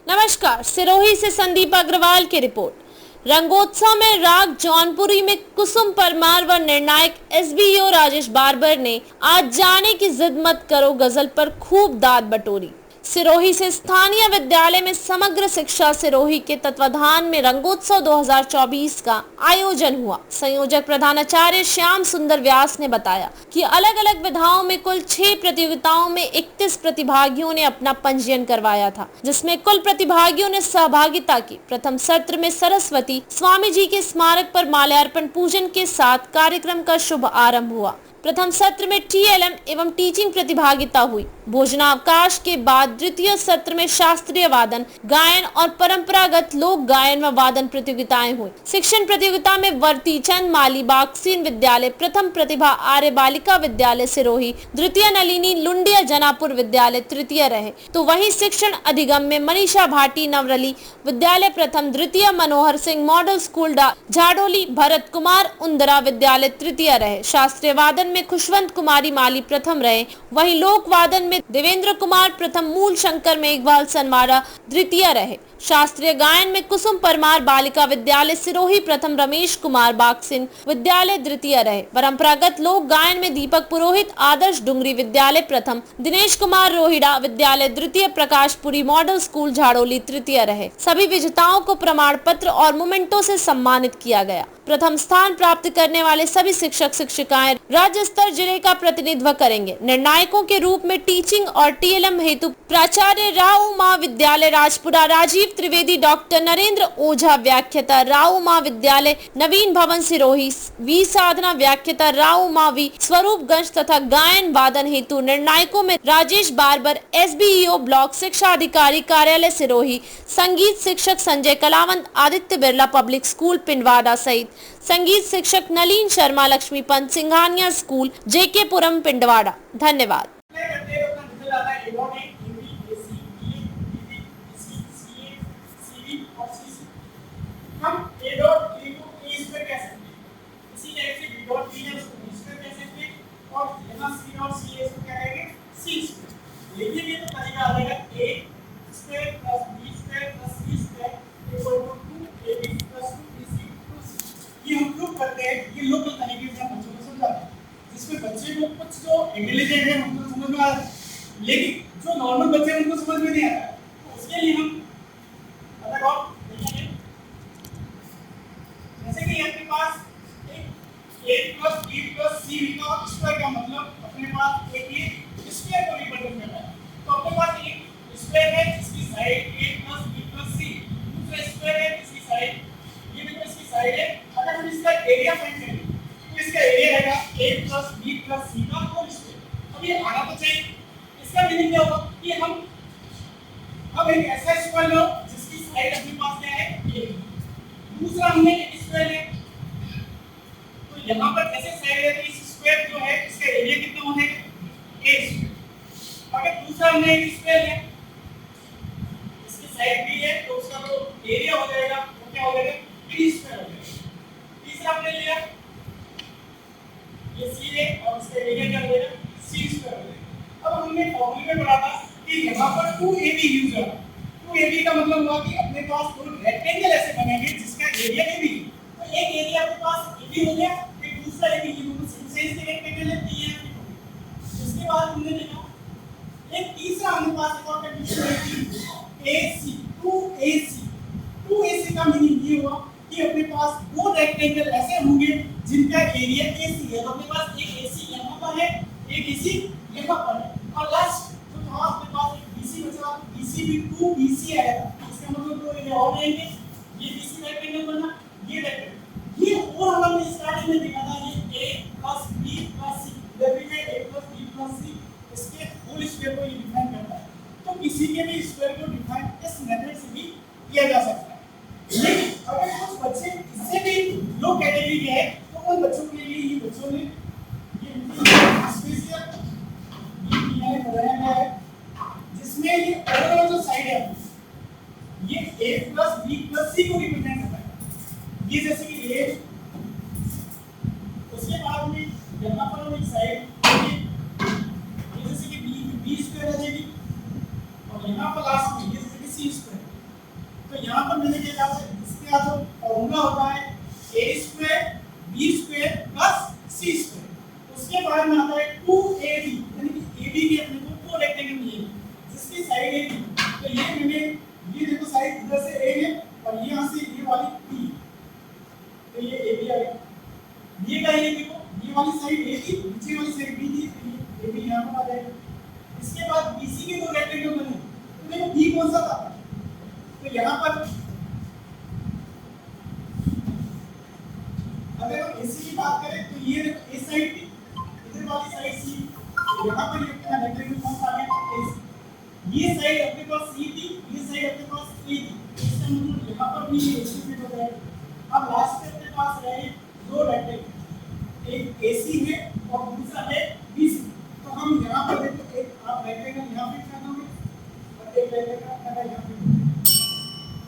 नमस्कार, सिरोही से संदीप अग्रवाल की रिपोर्ट। रंगोत्सव में राग जौनपुरी में कुसुम परमार व निर्णायक एसबीओ राजेश बार्बर ने आज जाने की जिद मत करो गजल पर खूब दाद बटोरी। सिरोही से स्थानीय विद्यालय में समग्र शिक्षा सिरोही के तत्वाधान में रंगोत्सव 2024 का आयोजन हुआ। संयोजक प्रधानाचार्य श्याम सुंदर व्यास ने बताया कि अलग अलग विधाओं में कुल 6 प्रतियोगिताओं में 31 प्रतिभागियों ने अपना पंजीयन करवाया था, जिसमें कुल प्रतिभागियों ने सहभागिता की। प्रथम सत्र में सरस्वती स्वामी जी के स्मारक पर माल्यार्पण पूजन के साथ कार्यक्रम का शुभ आरंभ हुआ। प्रथम सत्र में टीएलएम एवं टीचिंग प्रतिभागिता हुई। भोजनावकाश के बाद द्वितीय सत्र में शास्त्रीय वादन, गायन और परंपरागत लोक गायन व वादन प्रतियोगिताएं हुई। शिक्षण प्रतियोगिता में वर्ती चंद माली बाक्सीन विद्यालय प्रथम, प्रतिभा आर्य बालिका विद्यालय सिरोही द्वितीय, नलिनी लुंडिया जनापुर विद्यालय तृतीय रहे। तो वहीं शिक्षण अधिगम में मनीषा भाटी नवरली विद्यालय प्रथम, द्वितीय मनोहर सिंह मॉडल स्कूल झाडोली भरत कुमार उंदरा विद्यालय तृतीय रहे। शास्त्रीय वादन में खुशवंत कुमारी माली प्रथम रहे। वहीं लोक वादन में देवेंद्र कुमार प्रथम, मूल शंकर मेघवाल सनमारा द्वितीय रहे। शास्त्रीय गायन में कुसुम परमार बालिका विद्यालय सिरोही प्रथम, रमेश कुमार बाक्सिन विद्यालय द्वितीय रहे। परंपरागत लोक गायन में दीपक पुरोहित आदर्श डुंगरी विद्यालय प्रथम, दिनेश कुमार रोहिड़ा विद्यालय द्वितीय, प्रकाशपुरी मॉडल स्कूल झाड़ोली तृतीय रहे। सभी विजेताओं को प्रमाण पत्र और मोमेंटो से सम्मानित किया गया। प्रथम स्थान प्राप्त करने वाले सभी शिक्षक शिक्षिकाएं राज्य स्तर जिले का प्रतिनिधित्व करेंगे। निर्णायकों के रूप में टीचिंग और टीएलएम हेतु प्राचार्य राव मां विद्यालय राजपुरा राजीव त्रिवेदी, डॉक्टर नरेंद्र ओझा व्याख्याता राव मां विद्यालय नवीन भवन सिरोही, वी साधना व्याख्याता राव मां वी स्वरूपगंज तथा गायन वादन हेतु निर्णायकों में राजेश बार्बर एसबीईओ ब्लॉक शिक्षा अधिकारी कार्यालय सिरोही, संगीत शिक्षक संजय कलावंत आदित्य बिरला पब्लिक स्कूल पिंडवाड़ा सहित संगीत शिक्षक नलीन शर्मा लक्ष्मीपंत सिंघानिया स्कूल जेके पुरम पिंडवाड़ा। धन्यवाद। हम A डॉट A को A स्क्वायर कह सकते हैं, इसी तरह से B डॉट B है उसको B स्क्वायर कह सकते हैं, और यहाँ C डॉट C है इसको क्या कहेंगे C स्क्वायर। लिखेंगे तो तरीका आ जाएगा A square plus B square plus C square equal to 2AB plus 2BC two C। ये हम प्रूव करते हैं कि लोकल तरीके से हम बच्चों को समझाते हैं, जिसमें बच्चे को कुछ जो इंटेलिजेंट है उनको समझ में आ रहा है, लेकिन जो नॉर्मल बच्चे हैं उनको समझ में नहीं आ रहा है। तो उसके लिए हम अलग और जैसे कि आपके पास एक A plus B plus C का स्क्वायर का मतलब अपने पास एक ये स्क्वायर को रिप्रेजेंट करना है। तो अपने पास एक स्क्वायर है जिसकी side A plus B plus C, दूसरा स्क्वायर है जिसकी साइड ये देखो इसकी साइड है। अगर हम इसका एरिया फाइंड करें तो इसका एरिया रहेगा A plus B plus C का होल स्क्वायर। अब ये आना तो चाहिए, इसका मीनिंग क्या होगा कि हम अब एक ऐसा स्क्वायर लो जिसकी साइड अपने पास क्या है A, दूसरा हमने एक स्क्वायर है, तो यहाँ पर ऐसे साइड है तो इस स्क्वायर जो है इसका एरिया कितना हो जाएगा A स्क्वायर। अगर दूसरा हमने एक स्क्वायर है इसकी साइड B है तो उसका जो एरिया हो जाएगा वो क्या हो जाएगा B स्क्वायर हो जाएगा। तीसरा हमने लिया ये C है और इसका एरिया क्या हो जाएगा C स्क्वायर हो जाएगा। अब हमने फॉर्मूले में पढ़ा था कि यहाँ पर 2AB यूज हुआ। 2AB का मतलब हुआ कि अपने पास दो रेक्टेंगल ऐसे बनेंगे जिसका एरिया AB है। तो एक एरिया अपने पास AB हो गया, एक दूसरा AB, ये दोनों सेम से रेक्टेंगल है B। उसके बाद हमने देखा एक तीसरा हमारे पास एक और कंडीशन है AC 2AC। 2AC का मीनिंग ये हुआ कि अपने पास दो रेक्टेंगल ऐसे होंगे जिनका एरिया AC है। तो अपने पास एक AC यहाँ पर है, एक AC यहाँ पर है, और लास्ट तो यहाँ अपने पास एक BC बचा, BC भी 2BC आएगा। इसका मतलब दो एरिया और रहेंगे, ये BC रेक्टेंगल बना, ये रेक्टेंगल ये और हमने स्टार्टिंग में देखा था ये A plus B plus C, जब ये A plus B plus C इसके होल स्क्वायर को डिफाइन करता है। तो किसी के भी स्क्वायर को डिफाइन इस मेथड से भी किया जा सकता है। लेकिन अगर कुछ बच्चे इससे भी लो कैटेगरी के हैं तो उन बच्चों के लिए ये बच्चों ने ये स्पेशल ये बनाया गया है जिसमें ये ओवरऑल जो साइड है ये A plus B plus C को रिप्रेजेंट करता है। ये जैसे कि A, उसके बाद में यहाँ पर हम एक साइड ये जैसे कि B स्क्वायर आ जाएगी, और यहाँ पर लास्ट में ये जैसे कि C स्क्वायर तो यहाँ पर मैंने क्या कहा इसके जो फॉर्मूला होता है a square b square plus c square. उसके बाद में आता है 2ab यानी कि ab के अपने को दो रेक्टेंगल मिले जिसकी साइड ab। तो ये मैंने ये देखो साइड इधर से a है और यहाँ से ये वाली b, तो ये ab आ गया। ये का ये देखो ये वाली साइड a थी, नीचे वाली साइड b थी, तो ये ab यहाँ पर आ जाएगा। इसके बाद bc के दो रेक्टेंगल बने, तो देखो b कौन सा था, तो यहाँ पर अगर हम AC की बात करें तो ये देखो A साइड थी, इधर वाली साइड C, यहाँ पर ये अपना रेक्टेंगल कौन सा आ गया AC। ये साइड अपने पास C थी, ये साइड अपने पास A थी, इसका मतलब यहाँ पर भी ये AC फिट हो जाएगा। अब लास्ट में अपने पास रहे दो रेक्टेंगल, एक AC है और दूसरा है